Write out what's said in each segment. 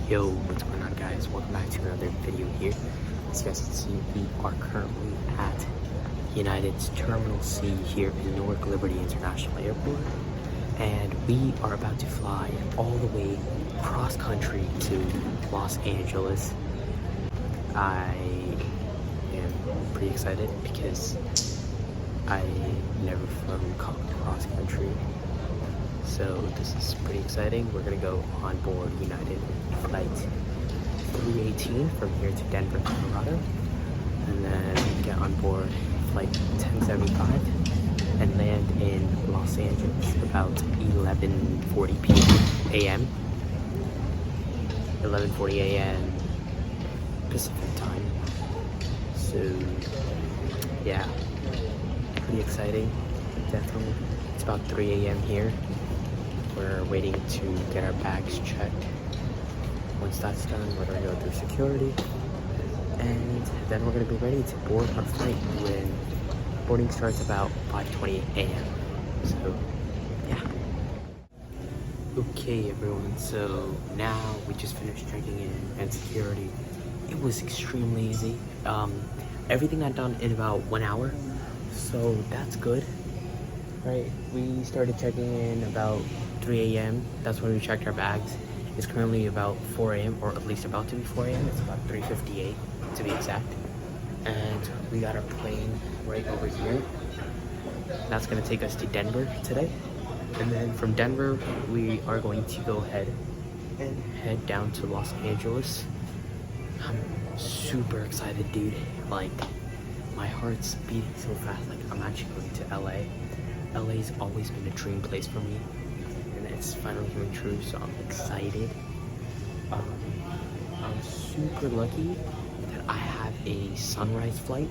Yo, what's going on, guys? Welcome back to another video here. As you guys can see, we are currently at United's Terminal C here in Newark Liberty International Airport, and we are about to fly all the way cross country to Los Angeles. I am pretty excited because I never flown cross country. So this is pretty exciting. We're gonna go on board United Flight 318 from here to Denver, Colorado, and then get on board Flight 1075 and land in Los Angeles about 11:40 a.m. 11:40 a.m. Pacific time. So yeah, pretty exciting, definitely. It's about 3 a.m. here. We're waiting to get our bags checked. Once that's done, we're gonna go through security, and then we're gonna be ready to board our flight when boarding starts about 5:20 a.m. So, yeah. Okay, everyone. So now we just finished checking in and security. It was extremely easy. Everything got done in about 1 hour, so that's good. Right, we started checking in about 3 a.m. That's when we checked our bags. It's currently about 4 a.m. or at least about to be 4 a.m. It's about 3:58 to be exact. And we got our plane right over here. That's gonna take us to Denver today. And then from Denver, we are going to go ahead and head down to Los Angeles. I'm super excited, dude. Like, my heart's beating so fast. Like, I'm actually going to LA. LA's always been a dream place for me, and it's finally coming true, so I'm excited. I'm super lucky that I have a sunrise flight.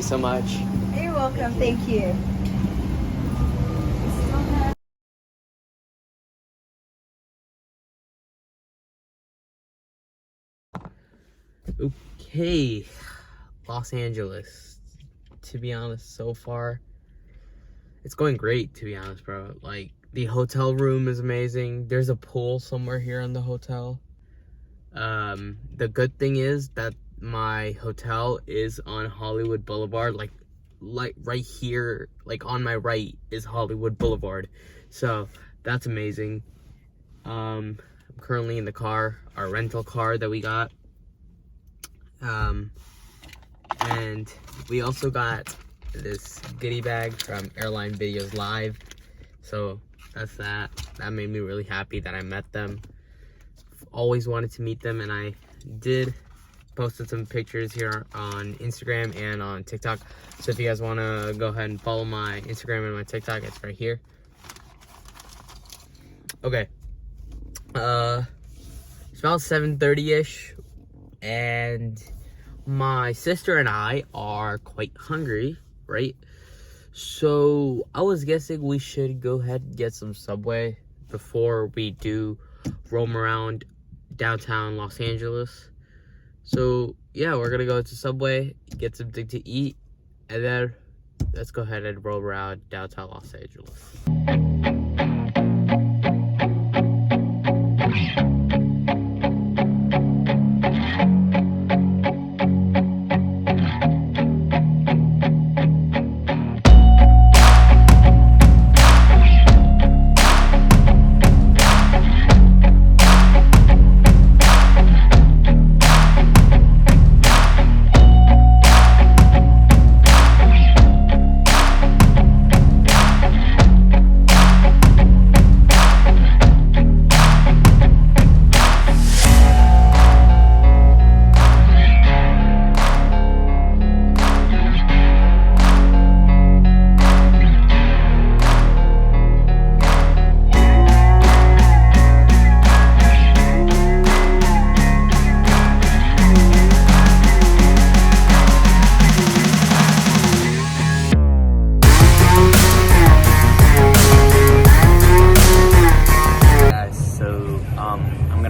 So much. You're welcome. Thank you. Okay, Los Angeles. To be honest, so far, it's going great, to be honest, bro. Like, the hotel room is amazing. There's a pool somewhere here in the hotel. The good thing is that my hotel is on Hollywood Boulevard, like right here, like on my right is Hollywood Boulevard, so that's amazing. I'm currently in the car, our rental car that we got, and we also got this goodie bag from Airline Videos Live, so that's that made me really happy that I met them always wanted to meet them, and I did posted some pictures here on Instagram and on TikTok. So if you guys want to go ahead and follow my Instagram and my TikTok, it's right here. Okay. It's about 7:30-ish, and my sister and I are quite hungry, right? So I was guessing we should go ahead and get some Subway before we do roam around downtown Los Angeles. So yeah, we're gonna go to Subway, get something to eat, and then let's go ahead and roam around downtown Los Angeles.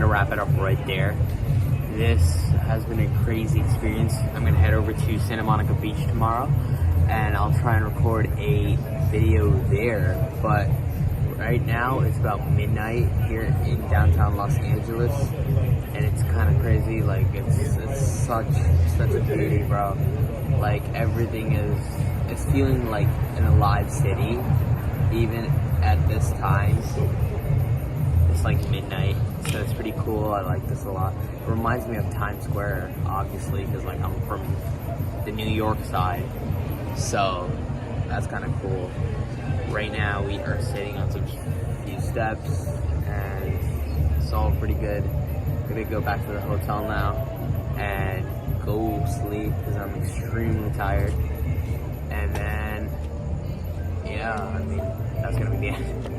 Wrap it up right there. This has been a crazy experience. I'm gonna head over to Santa Monica Beach tomorrow, and I'll try and record a video there. But right now it's about midnight here in downtown Los Angeles, and it's kind of crazy. Like it's such a beauty, bro. Like everything it's feeling like an alive city, even at this time. It's like midnight, so it's pretty cool. I like this a lot. It reminds me of Times Square, obviously, because like I'm from the New York side, so that's kind of cool. Right now we are sitting on some few steps, and it's all pretty good. I'm gonna go back to the hotel now and go sleep because I'm extremely tired. And then, yeah, I mean, that's gonna be the end.